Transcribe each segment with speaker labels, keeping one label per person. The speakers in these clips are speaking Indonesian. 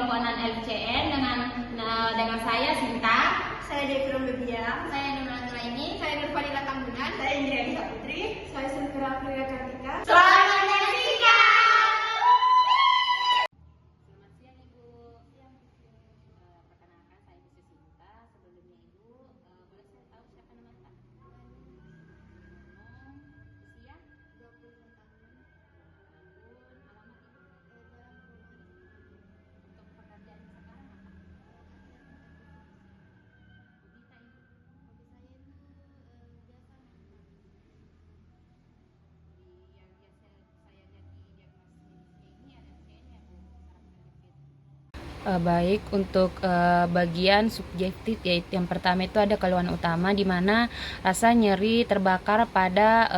Speaker 1: Komponen LCN dengan saya Sinta,
Speaker 2: Saya Devi Rombebia.
Speaker 1: saya Nurul ini,
Speaker 2: Saya Nurfadila Tambunan. Saya Indra Lisa Putri. Saya Sylvia Priya Cantika.
Speaker 1: selamat menyaksikan.
Speaker 3: Selamat siang Ibu. Perkenalkan saya Ibu Sinta. Sebelumnya Ibu, boleh saya tahu siapa nama Pak? Usia?
Speaker 2: 25 tahun.
Speaker 3: Tahun, alamat Ibu? Untuk pekerjaan sekarang apa? Hobi tak Ibu? Yang biasa saya lihat di diagnosis medisnya ini ada LCN ya Bu, saraf terjepit. Baik, untuk bagian subjektif yaitu yang pertama itu ada keluhan utama di mana rasa nyeri terbakar pada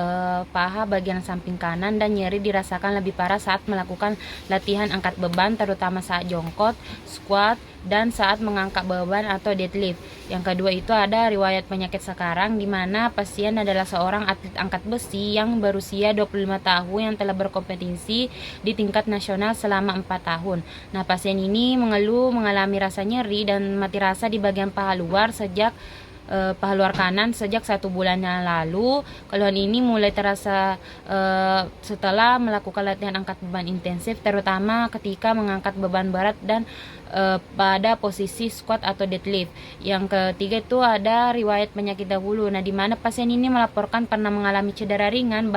Speaker 3: paha bagian samping kanan dan nyeri dirasakan lebih parah saat melakukan latihan angkat beban terutama saat jongkot, squat, dan saat mengangkat beban atau deadlift. Yang kedua itu ada riwayat penyakit sekarang di mana pasien adalah seorang atlet angkat besi yang berusia 25 tahun yang telah berkompetisi di tingkat nasional selama 4 tahun. Nah, pasien ini mengalami rasa nyeri dan mati rasa di bagian paha luar paha luar kanan sejak 1 bulan yang lalu. Keluhan ini mulai terasa setelah melakukan latihan angkat beban intensif, terutama ketika mengangkat beban berat dan pada posisi squat atau deadlift. Yang ketiga itu ada riwayat penyakit dahulu. Nah, di mana pasien ini melaporkan pernah mengalami cedera ringan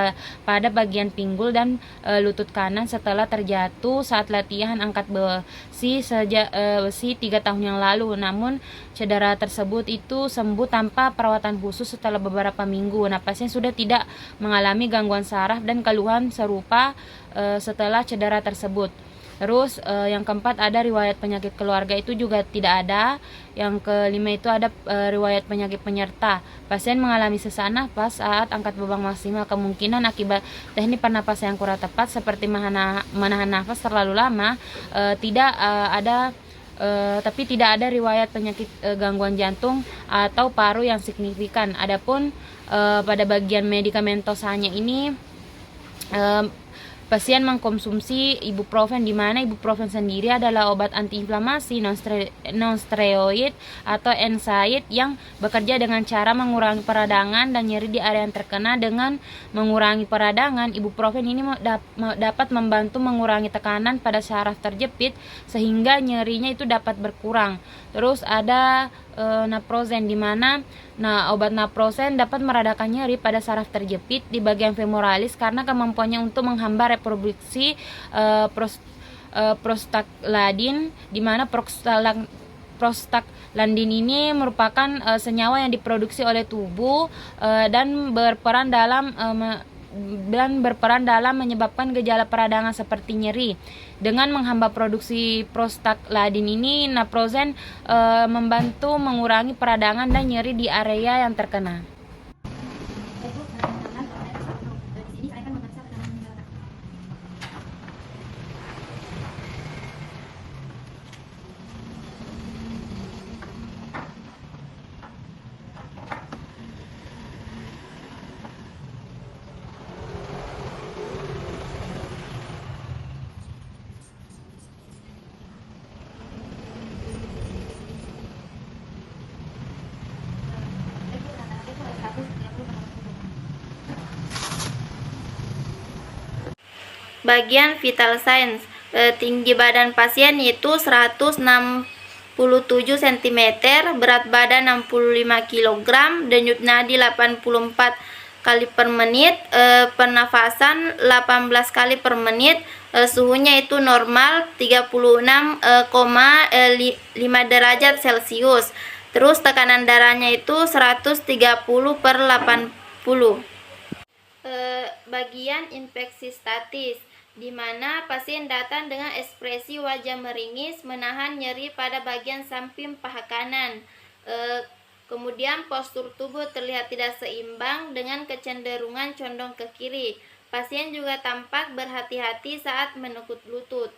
Speaker 3: pada bagian pinggul dan lutut kanan setelah terjatuh saat latihan angkat besi 3 tahun yang lalu. Namun cedera tersebut itu sembuh tanpa perawatan khusus setelah beberapa minggu. Nah, pasien sudah tidak mengalami gangguan saraf dan keluhan serupa setelah cedera tersebut. Terus yang keempat ada riwayat penyakit keluarga itu juga tidak ada. Yang kelima itu ada riwayat penyakit penyerta. Pasien mengalami sesak nafas saat angkat beban maksimal, kemungkinan akibat teknik pernapasan yang kurang tepat seperti menahan nafas terlalu lama. Tapi tidak ada riwayat penyakit gangguan jantung atau paru yang signifikan. Adapun pada bagian medikamentosanya ini pasien mengkonsumsi ibuprofen, di mana ibuprofen sendiri adalah obat antiinflamasi non-steroid atau NSAID yang bekerja dengan cara mengurangi peradangan dan nyeri di area yang terkena. Dengan mengurangi peradangan, ibuprofen ini dapat membantu mengurangi tekanan pada saraf terjepit sehingga nyerinya itu dapat berkurang. Terus ada naproxen, di mana obat naproxen dapat meredakan nyeri pada saraf terjepit di bagian femoralis karena kemampuannya untuk menghambat reproduksi prostaglandin, di mana prostaglandin ini merupakan senyawa yang diproduksi oleh tubuh dan berperan dalam menyebabkan gejala peradangan seperti nyeri. Dengan menghambat produksi prostaglandin ini, naproxen membantu mengurangi peradangan dan nyeri di area yang terkena.
Speaker 4: Bagian vital signs, tinggi badan pasien yaitu 167 cm, berat badan 65 kg, denyut nadi 84 kali per menit, pernafasan 18 kali per menit, suhunya itu normal 36,5 derajat Celcius. Terus tekanan darahnya itu 130/80. Bagian infeksi statis, di mana pasien datang dengan ekspresi wajah meringis, menahan nyeri pada bagian samping paha kanan. Kemudian postur tubuh terlihat tidak seimbang dengan kecenderungan condong ke kiri. Pasien juga tampak berhati-hati saat menekuk lutut.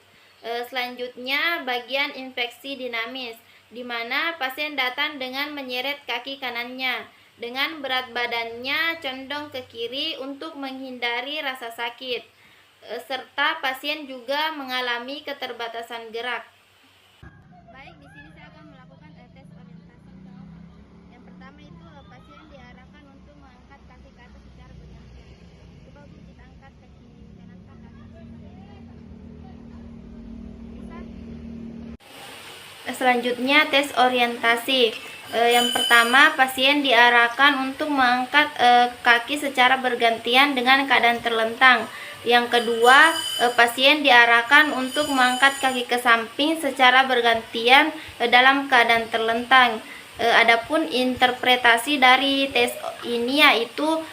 Speaker 4: Selanjutnya bagian infeksi dinamis, di mana pasien datang dengan menyeret kaki kanannya dengan berat badannya condong ke kiri untuk menghindari rasa sakit, serta pasien juga mengalami keterbatasan gerak. Selanjutnya tes orientasi. Yang pertama, pasien diarahkan untuk mengangkat kaki secara bergantian dengan keadaan terlentang. Yang kedua, pasien diarahkan untuk mengangkat kaki ke samping secara bergantian dalam keadaan terlentang. Adapun interpretasi dari tes ini yaitu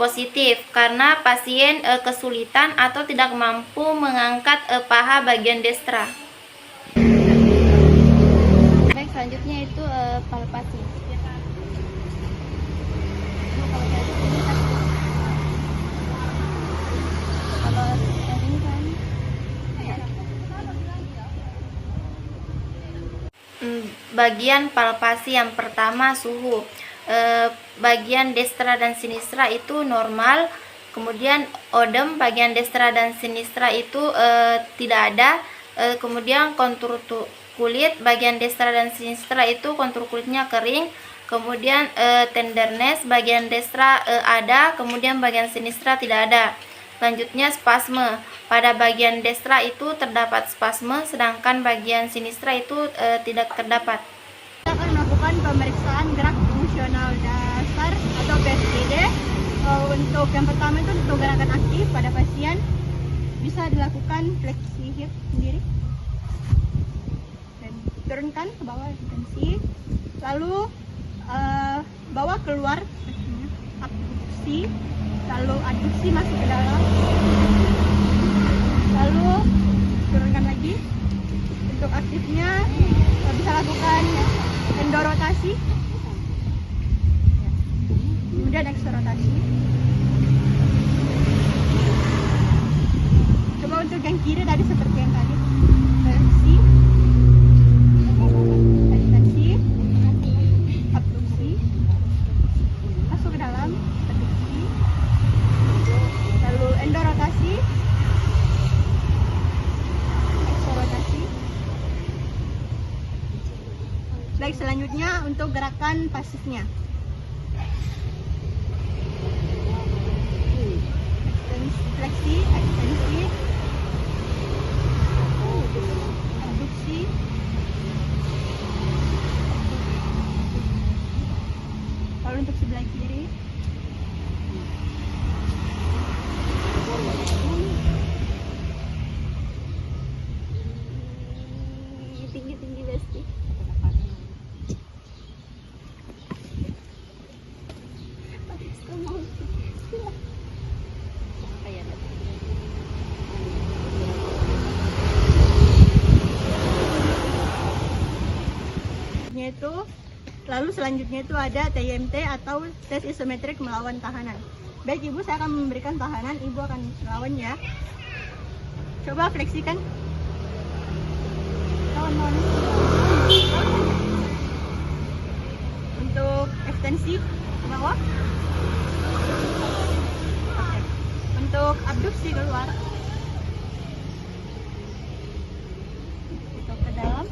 Speaker 4: positif karena pasien kesulitan atau tidak mampu mengangkat paha bagian destra. Baik, selanjutnya itu palpasi. Kalau yang ini kan bagian palpasi yang pertama suhu. Bagian destra dan sinistra itu normal. Kemudian odem bagian destra dan sinistra itu tidak ada. Kemudian kontur kulit bagian destra dan sinistra itu kontur kulitnya kering. Kemudian tenderness bagian destra ada, kemudian bagian sinistra tidak ada. Selanjutnya spasme. Pada bagian destra itu terdapat spasme, sedangkan bagian sinistra itu tidak terdapat.
Speaker 2: Kita akan melakukan pemeriksaan gerak fungsional dasar atau PFGD. Untuk yang pertama itu untuk gerakan aktif pada pasien bisa dilakukan fleksi hip sendiri dan turunkan ke bawah tensi, lalu bawa keluar abduksi, lalu adduksi masuk ke dalam, lalu turunkan lagi. Untuk aktifnya bisa lakukan endorotasi, kemudian eksorotasi. Coba untuk yang kiri tadi seperti yang tadi, fleksi, ekstensi, abduksi, masuk ke dalam, adduksi, lalu endorotasi, eksorotasi. Baik, selanjutnya untuk gerakan pasifnya. Fleksi, ekstensi, abduksi, lalu untuk sebelah kiri, tinggi-tinggi besti. Itu lalu selanjutnya itu ada TIMT atau tes isometrik melawan tahanan. Baik Ibu, saya akan memberikan tahanan, Ibu akan melawan ya. Coba fleksikan. Lawan. Untuk ekstensi ke bawah. Oke. Untuk abduksi keluar. Untuk ke dalam.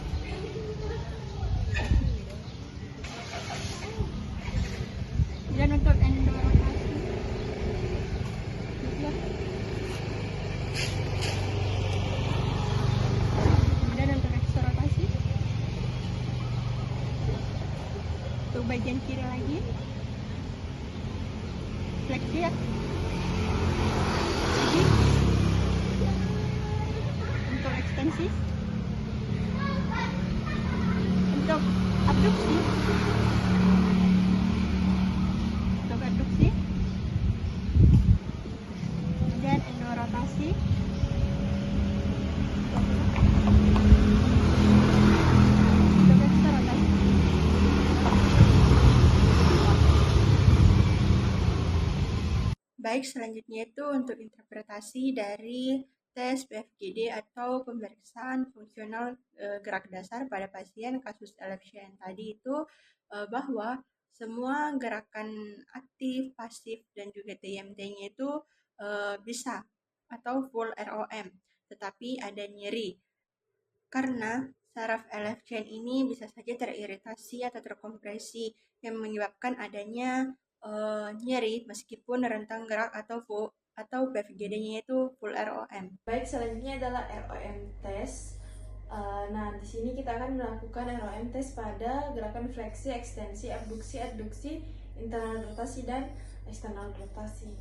Speaker 2: Dan untuk endorotasi, kemudian untuk eksorotasi, untuk bagian kiri lagi, fleksi ya, lagi, untuk ekstensi, untuk abduksi. Dan endorotasi, untuk eksorotasi. Baik, selanjutnya itu untuk interpretasi dari tes PFGD atau pemeriksaan fungsional gerak dasar pada pasien kasus LFCN tadi itu bahwa semua gerakan aktif, pasif, dan juga TIMT-nya itu bisa atau full ROM, tetapi ada nyeri karena saraf LFCN ini bisa saja teriritasi atau terkompresi yang menyebabkan adanya nyeri meskipun rentang gerak atau PFGD-nya itu full ROM.
Speaker 5: Baik, selanjutnya adalah ROM test. Nah, di sini kita akan melakukan ROM test pada gerakan fleksi, ekstensi, abduksi, adduksi, internal rotasi, dan eksternal rotasi.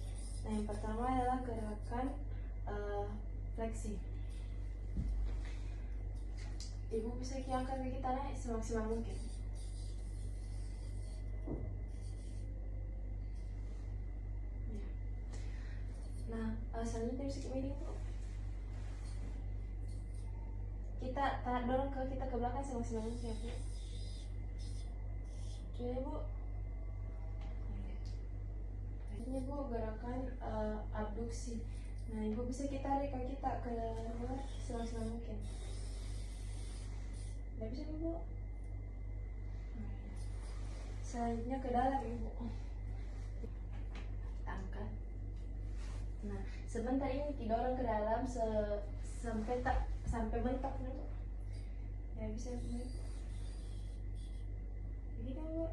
Speaker 5: Nah, yang pertama adalah gerakan fleksi. Ibu bisa angkat kaki tangan semaksimal mungkin. Ya. Nah, selanjutnya bisa miring. Kita dorong kita ke belakang semaksimal mungkin, Bu. Coba, Bu. Ini, Bu, gerakan abduksi. Nah, Ibu bisa tarik kaki kita ke luar semaksimal mungkin. Nggak bisa, Ibu. Selanjutnya ke dalam, Ibu. Angkat. Nah, sebentar ini didorong ke dalam sampai mentok, Bu. Ya, bisa, Bu. Begitu, Bu.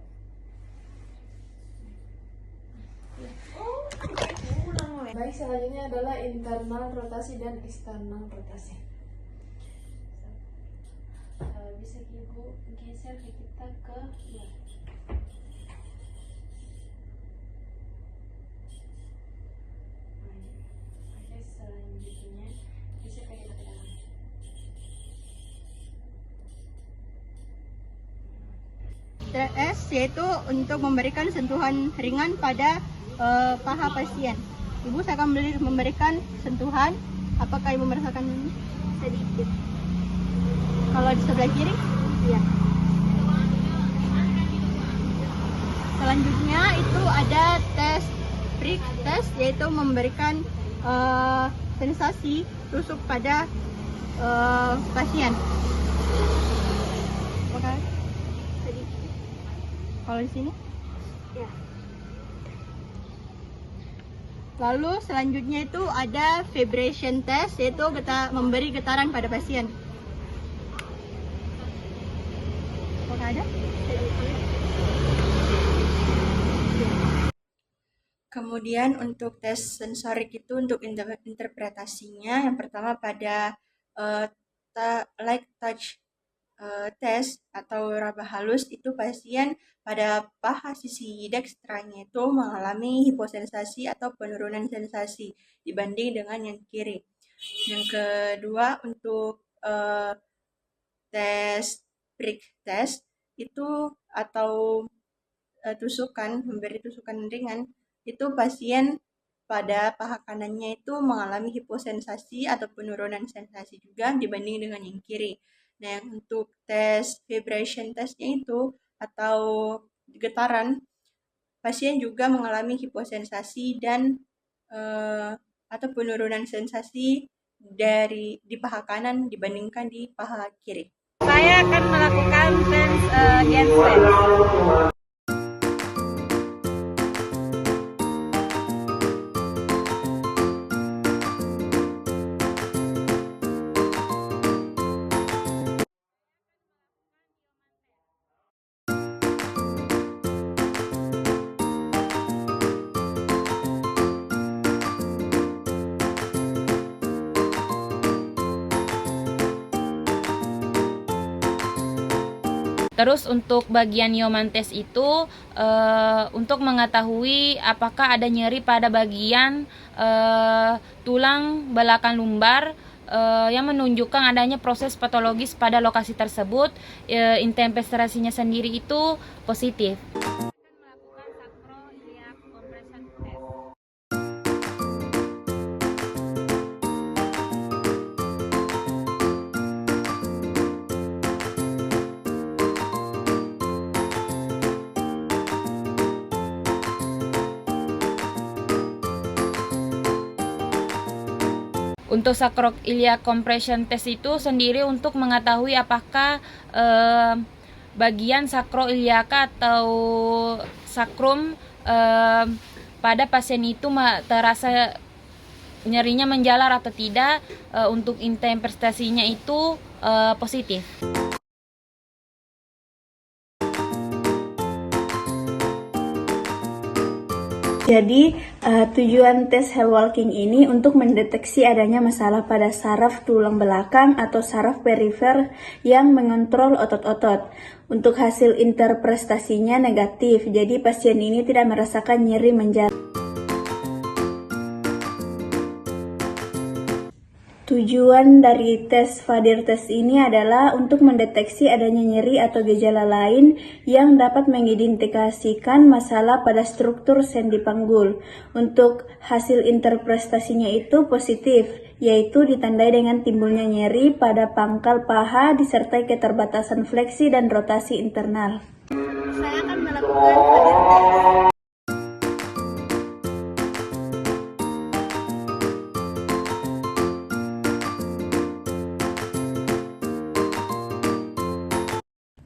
Speaker 5: Baik, selanjutnya adalah internal rotasi dan eksternal rotasi. Bisa Ibu geser kita ke luar. Oke, selanjutnya geser kita ke dalam.
Speaker 2: TS yaitu untuk memberikan sentuhan ringan pada paha pasien. Ibu saya akan memberikan sentuhan. Apakah Ibu merasakan ini? Sedikit. Kalau di sebelah kiri? Iya. Selanjutnya itu ada tes prick test, yaitu memberikan sensasi tusuk pada pasien. Apakah sedikit? Kalau di sini? Ya. Lalu selanjutnya itu ada vibration test, yaitu memberi getaran pada pasien. Apakah ada? Kemudian untuk tes sensorik itu untuk interpretasinya, yang pertama pada light touch test atau raba halus, itu pasien pada paha sisi dekstranya itu mengalami hiposensasi atau penurunan sensasi dibanding dengan yang kiri. Yang kedua untuk tes prick test itu atau memberi tusukan ringan, itu pasien pada paha kanannya itu mengalami hiposensasi atau penurunan sensasi juga dibanding dengan yang kiri. Nah, yang untuk tes vibration testnya itu atau getaran, pasien juga mengalami hiposensasi dan atau penurunan sensasi di paha kanan dibandingkan di paha kiri.
Speaker 3: Saya akan melakukan tes Genflex. Terus untuk bagian Yeoman test itu untuk mengetahui apakah ada nyeri pada bagian tulang belakang lumbar yang menunjukkan adanya proses patologis pada lokasi tersebut, interpretasinya sendiri itu positif. Untuk sacroiliac compression test itu sendiri untuk mengetahui apakah bagian sacroiliaca atau sacrum pada pasien itu terasa nyerinya menjalar atau tidak. Untuk interpretasinya itu positif.
Speaker 6: Jadi, tujuan tes Health Walking ini untuk mendeteksi adanya masalah pada saraf tulang belakang atau saraf perifer yang mengontrol otot-otot. Untuk hasil interpretasinya negatif, jadi pasien ini tidak merasakan nyeri menjalar. Tujuan dari tes Fadir test ini adalah untuk mendeteksi adanya nyeri atau gejala lain yang dapat mengidentifikasikan masalah pada struktur sendi panggul. Untuk hasil interpretasinya itu positif, yaitu ditandai dengan timbulnya nyeri pada pangkal paha disertai keterbatasan fleksi dan rotasi internal.
Speaker 2: Saya akan melakukan Fadir test.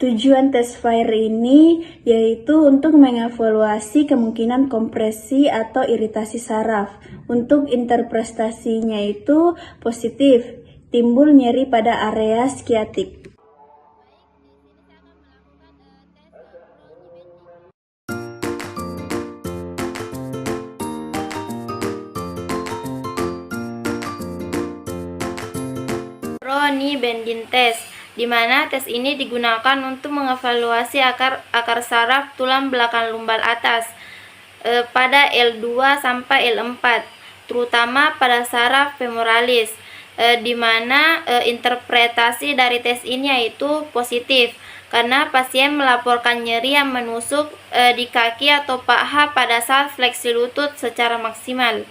Speaker 6: Tujuan tes FAIR ini yaitu untuk mengevaluasi kemungkinan kompresi atau iritasi saraf. Untuk interpretasinya itu positif, timbul nyeri pada area skiatik.
Speaker 4: Ronnie Bendin test, di mana tes ini digunakan untuk mengevaluasi akar saraf tulang belakang lumbar atas pada L2 sampai L4, terutama pada saraf femoralis, di mana interpretasi dari tes ini yaitu positif karena pasien melaporkan nyeri yang menusuk di kaki atau paha pada saat fleksi lutut secara maksimal.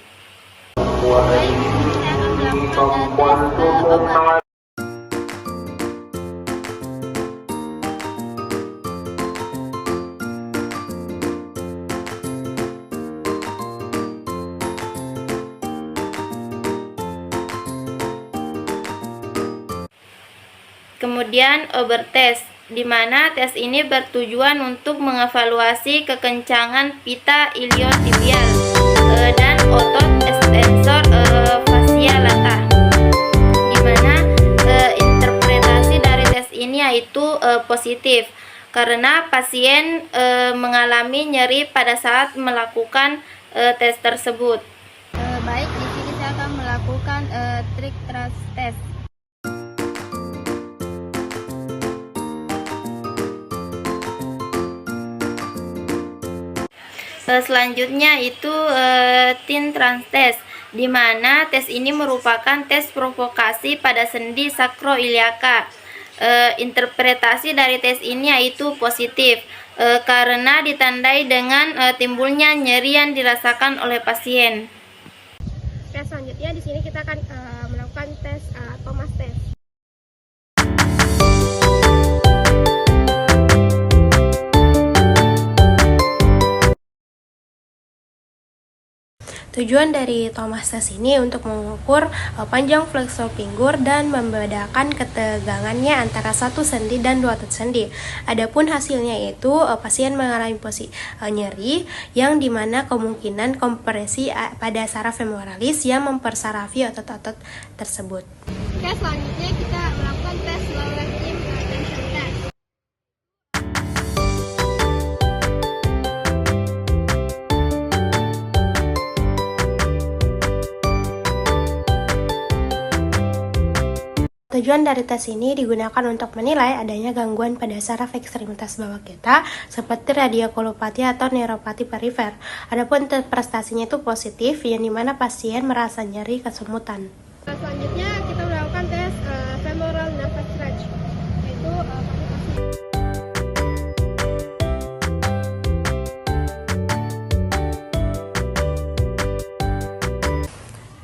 Speaker 1: Baik, di sini saya akan melakukan tes obat.
Speaker 4: Kemudian Ober test, di mana tes ini bertujuan untuk mengevaluasi kekencangan pita iliotibial dan otot extensor fascia lata. Di mana interpretasi dari tes ini yaitu positif karena pasien mengalami nyeri pada saat melakukan tes tersebut.
Speaker 1: Baik, di sini saya akan melakukan trik trust test.
Speaker 4: Selanjutnya itu Tin Trans test, di mana tes ini merupakan tes provokasi pada sendi sakroiliaka. Interpretasi dari tes ini yaitu positif karena ditandai dengan timbulnya nyeri yang dirasakan oleh pasien.
Speaker 7: Tes selanjutnya di sini kita akan melakukan tes Thomas test. Tujuan dari Thomas test ini untuk mengukur panjang fleksor pinggul dan membedakan ketegangannya antara satu sendi dan dua otot sendi. Adapun hasilnya itu pasien mengalami nyeri yang dimana kemungkinan kompresi pada saraf femoralis yang mempersarafi otot-otot tersebut.
Speaker 1: Oke, selanjutnya kita melakukan tes Lowell Team Tension Test.
Speaker 7: Tujuan dari tes ini digunakan untuk menilai adanya gangguan pada saraf ekstremitas bawah kita seperti radikulopati atau neuropati perifer. Adapun prestasinya itu positif, yang dimana pasien merasa nyeri kesemutan.
Speaker 1: Selanjutnya kita melakukan tes femoral nerve stretch, yaitu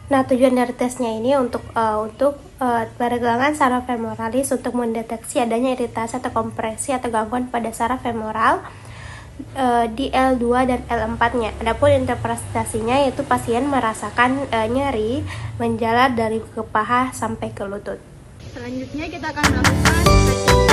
Speaker 7: Nah, tujuan dari tesnya ini untuk peregangan saraf femoralis untuk mendeteksi adanya iritasi atau kompresi atau gangguan pada saraf femoral di L2 dan L4-nya. Adapun interpretasinya yaitu pasien merasakan nyeri menjalar dari ke paha sampai ke lutut.
Speaker 1: Selanjutnya kita akan melakukan stretching.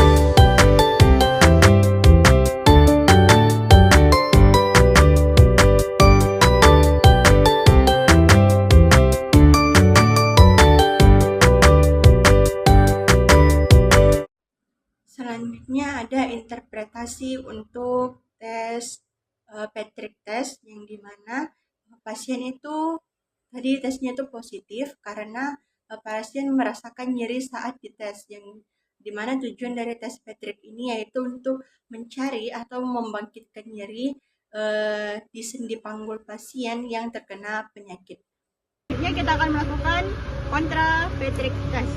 Speaker 2: Selanjutnya ada interpretasi untuk tes Patrick test yang dimana pasien itu tadi tesnya itu positif karena pasien merasakan nyeri saat dites, yang dimana tujuan dari tes Patrick ini yaitu untuk mencari atau membangkitkan nyeri di sendi panggul pasien yang terkena penyakit. Selanjutnya kita akan melakukan kontra Patrick test.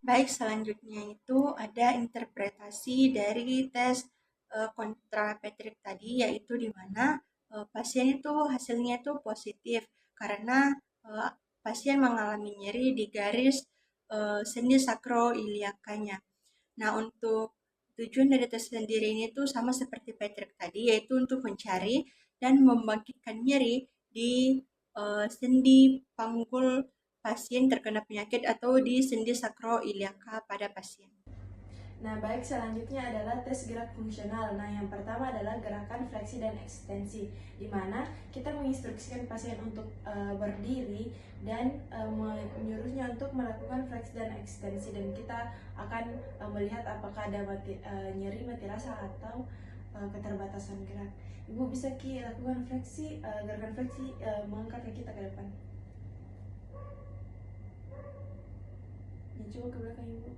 Speaker 2: Baik, selanjutnya itu ada interpretasi dari tes kontra Patrick tadi, yaitu di mana pasien itu hasilnya itu positif karena pasien mengalami nyeri di garis sendi sakroiliakanya. Nah, untuk tujuan dari tes sendiri ini tuh sama seperti Patrick tadi, yaitu untuk mencari dan membangkitkan nyeri di sendi panggul pasien terkena penyakit atau di sendi sakroiliaka pada pasien.
Speaker 5: Nah, baik, selanjutnya adalah tes gerak fungsional. Nah, yang pertama adalah gerakan fleksi dan ekstensi, di mana kita menginstruksikan pasien untuk berdiri dan menyuruhnya untuk melakukan fleksi dan ekstensi, dan kita akan melihat apakah ada nyeri mati rasa atau keterbatasan gerak. Ibu bisa lakukan fleksi, gerakan fleksi, mengangkat kaki kita ke depan. Coba ke belakang, Ibu.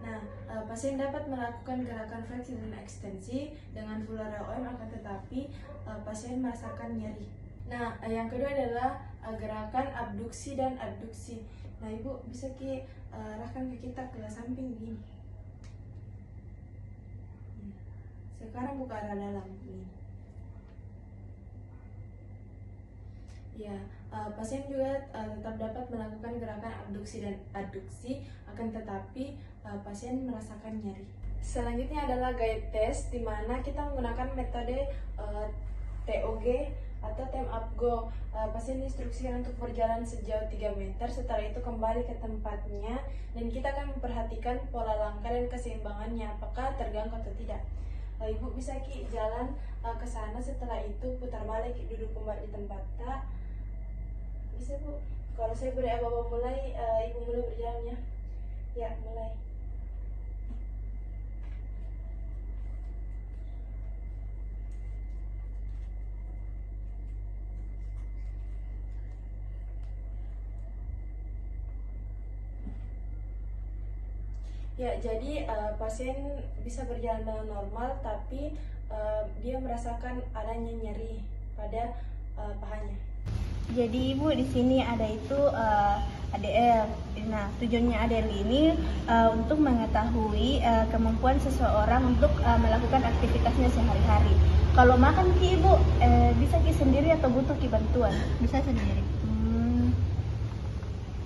Speaker 5: Nah, pasien dapat melakukan gerakan fleksi dan ekstensi dengan full area OM, akan tetapi pasien merasakan nyeri. Nah, yang kedua adalah gerakan abduksi dan abduksi. Nah, Ibu bisa arahkan ke kita ke samping begini. Sekarang buka arah dalam begini. Ya, pasien juga tetap dapat melakukan gerakan abduksi dan adduksi, akan tetapi pasien merasakan nyeri. Selanjutnya adalah guide test, di mana kita menggunakan metode TOG atau time up go. Pasien diinstruksikan untuk berjalan sejauh 3 meter, setelah itu kembali ke tempatnya, dan kita akan memperhatikan pola langkah dan keseimbangannya, apakah terganggu atau tidak. Ibu bisa jalan ke sana, setelah itu putar balik, duduk kembali di tempatnya. Bisa, Bu. Kalau saya beri Bapak mulai, Ibu mulai berjalan ya. Ya, mulai. Ya, jadi pasien bisa berjalan dengan normal, tapi dia merasakan adanya nyeri pada pahanya.
Speaker 6: Jadi Ibu, di sini ada itu ADL. Nah, tujuannya ADL ini untuk mengetahui kemampuan seseorang untuk melakukan aktivitasnya sehari-hari. Kalau makan Ibu, bisa sendiri atau butuh bantuan?
Speaker 2: Bisa sendiri.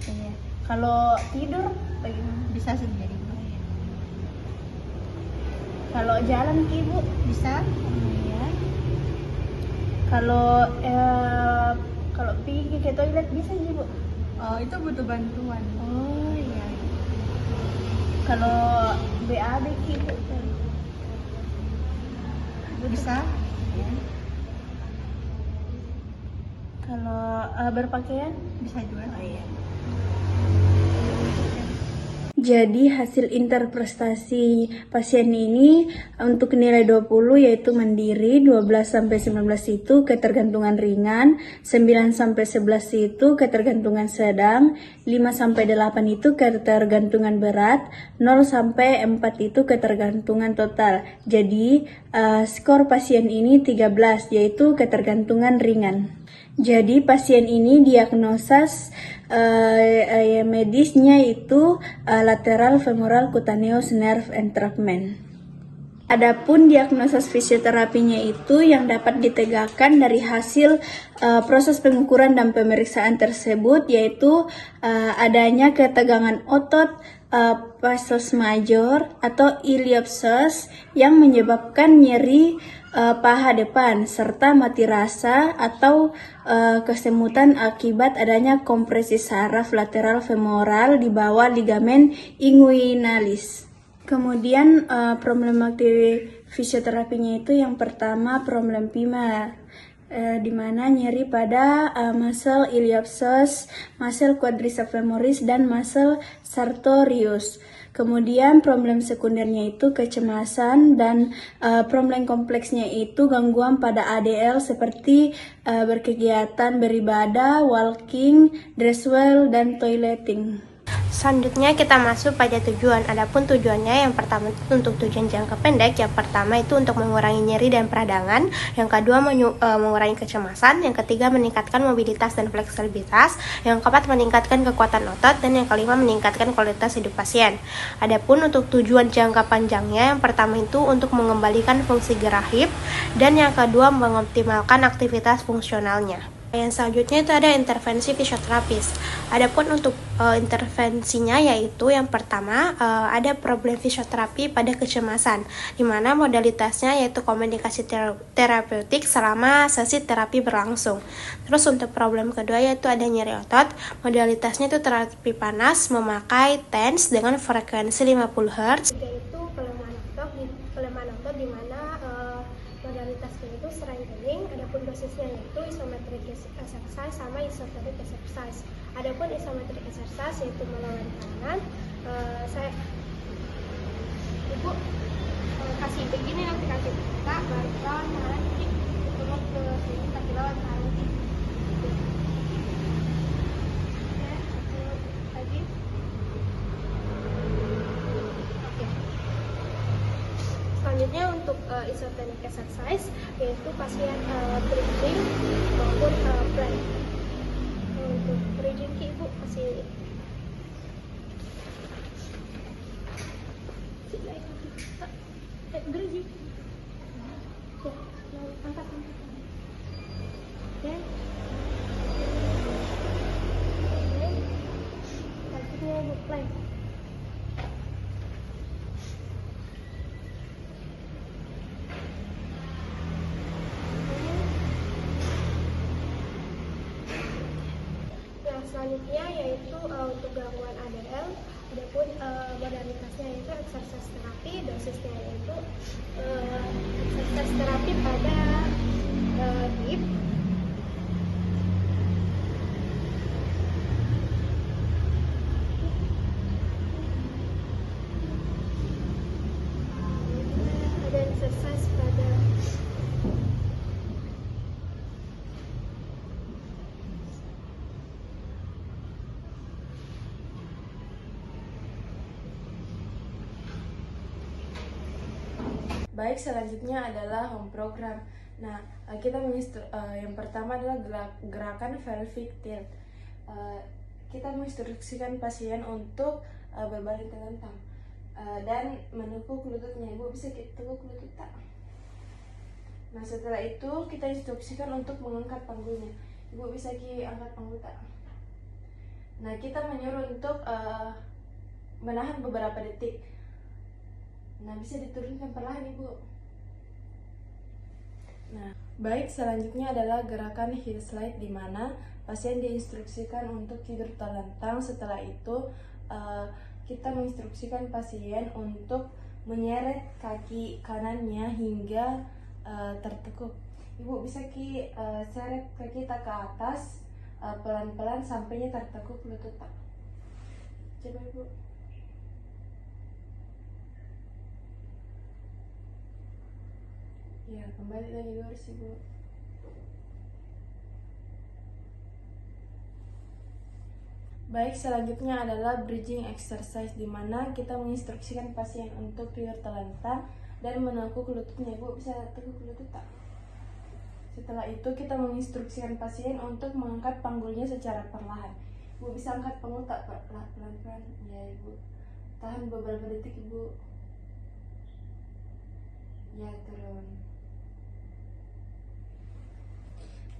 Speaker 6: Iya. Kalau tidur bagaimana?
Speaker 2: Bisa sendiri.
Speaker 6: Kalau jalan Ibu bisa?
Speaker 2: Iya.
Speaker 6: Kalau pergi ke toilet bisa Ibu?
Speaker 2: Oh, itu butuh bantuan.
Speaker 6: Oh iya. Kalau BAB Ibu
Speaker 2: Bisa.
Speaker 6: Ya. Kalau berpakaian
Speaker 2: Bisa juga.
Speaker 6: oh iya. Jadi hasil interpretasi pasien ini untuk nilai 20 yaitu mandiri, 12-19 itu ketergantungan ringan, 9-11 itu ketergantungan sedang, 5-8 itu ketergantungan berat, 0-4 itu ketergantungan total. Jadi skor pasien ini 13 yaitu ketergantungan ringan. Jadi pasien ini diagnosis medisnya itu lateral femoral cutaneous nerve entrapment. Adapun diagnosis fisioterapinya itu yang dapat ditegakkan dari hasil proses pengukuran dan pemeriksaan tersebut, yaitu adanya ketegangan otot passos major atau iliopsoas yang menyebabkan nyeri paha depan serta mati rasa atau kesemutan akibat adanya kompresi saraf lateral femoral di bawah ligamen inguinalis. Kemudian problematik fisioterapinya itu yang pertama problem PIMA. di mana nyeri pada muscle iliopsoas, muscle quadriceps femoris, dan muscle sartorius. Kemudian problem sekundernya itu kecemasan, dan problem kompleksnya itu gangguan pada ADL seperti berkegiatan, beribadah, walking, dress well, dan toileting.
Speaker 7: Selanjutnya kita masuk pada tujuan. Adapun tujuannya yang pertama untuk tujuan jangka pendek, yang pertama itu untuk mengurangi nyeri dan peradangan, yang kedua mengurangi kecemasan, yang ketiga meningkatkan mobilitas dan fleksibilitas, yang keempat meningkatkan kekuatan otot, dan yang kelima meningkatkan kualitas hidup pasien. Adapun untuk tujuan jangka panjangnya, yang pertama itu untuk mengembalikan fungsi gerak hip, dan yang kedua mengoptimalkan aktivitas fungsionalnya. Yang selanjutnya itu ada intervensi fisioterapis. Adapun untuk intervensinya yaitu yang pertama ada problem fisioterapi pada kecemasan, di mana modalitasnya yaitu komunikasi terapeutik selama sesi terapi berlangsung. Terus untuk problem kedua yaitu ada nyeri otot, modalitasnya itu terapi panas memakai TENS dengan frekuensi 50 Hz.
Speaker 1: Yaitu pelemahan otot di mana modalitasnya itu strengthening, adapun dosisnya yaitu isometric exercise sama isoteric exercise. Adapun isometric exercise yaitu melawan kanan, ibu kasih begini, nanti kasih kita balik lawan kanan, turun ke sini kasih lawan kanan. Lagi. Oke. Selanjutnya untuk isotonic exercise yaitu pasien bridging maupun plank. Untuk bridging ibu kasih bridging. Ya, angkat. Oke. Selanjutnya ibu plank. Selanjutnya yaitu untuk gangguan ADL, adapun modalitasnya yaitu exercise terapi, dosisnya yaitu exercise terapi pada hip, ada exercise pada
Speaker 5: Baik, selanjutnya adalah home program. Nah, kita yang pertama adalah gerakan pelvic tilt. Kita menginstruksikan pasien untuk berbaring telentang dan menekuk lututnya. Ibu bisa tekuk lutut tak? Nah, setelah itu kita instruksikan untuk mengangkat panggulnya. Ibu bisa angkat panggul tak? Nah, kita menyuruh untuk menahan beberapa detik. Nah, bisa diturunkan perlahan, Ibu. Nah, baik, selanjutnya adalah gerakan heel slide, di mana pasien diinstruksikan untuk tidur telentang. Setelah itu kita menginstruksikan pasien untuk menyeret kaki kanannya hingga tertekuk. Ibu bisa seret kaki kita ke atas pelan-pelan sampainya tertekuk lutut tak. Coba Ibu. Ya, kembali lagi lurus Ibu. Baik, selanjutnya adalah bridging exercise, di mana kita menginstruksikan pasien untuk tidur telentang dan menekuk lututnya. Ibu bisa tekuk lutut tak? Setelah itu kita menginstruksikan pasien untuk mengangkat panggulnya secara perlahan. Ibu bisa angkat panggul tak pelan-pelan? Ya Ibu. Tahan beberapa detik Ibu. Ya, turun.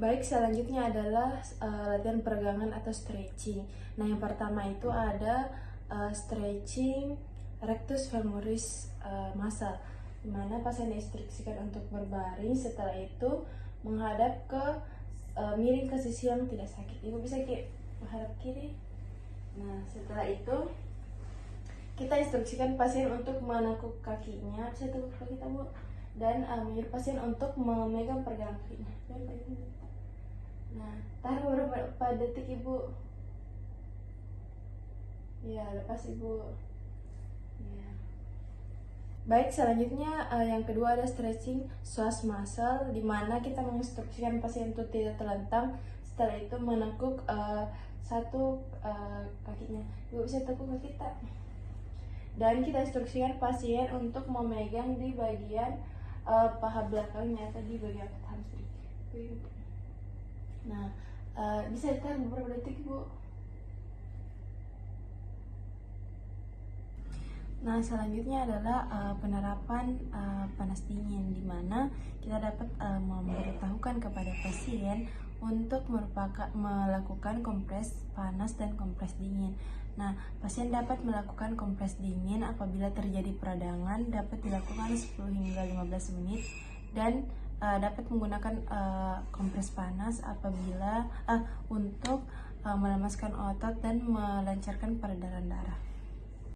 Speaker 5: Baik, selanjutnya adalah latihan peregangan atau stretching. Nah, yang pertama itu ada stretching rectus femoris muscle, di mana pasien diinstruksikan untuk berbaring. Setelah itu menghadap ke miring ke sisi yang tidak sakit. Ibu bisa menghadap kiri. Nah, setelah itu kita instruksikan pasien untuk menekuk kakinya. Bisa tekuk kaki kita, Bu. dan menyuruh pasien untuk memegang pergelangan kakinya. Nah, tahan beberapa detik Ibu. Ya, lepas Ibu. Ya. Baik, selanjutnya yang kedua ada stretching psoas muscle, di mana kita menginstruksikan pasien untuk tidak terlentang. Setelah itu menekuk satu kakinya. Ibu bisa tekuk kaki tak? Dan kita instruksikan pasien untuk memegang di bagian paha belakangnya atau di bagian hamstring. Nah, bisa ditahan beberapa detik Bu. Nah, selanjutnya adalah penerapan panas dingin, di mana kita dapat memberitahukan kepada pasien untuk melakukan kompres panas dan kompres dingin. Nah, pasien dapat melakukan kompres dingin apabila terjadi peradangan, dapat dilakukan 10 hingga 15 menit, dan dapat menggunakan kompres panas apabila untuk melemaskan otot dan melancarkan peredaran darah.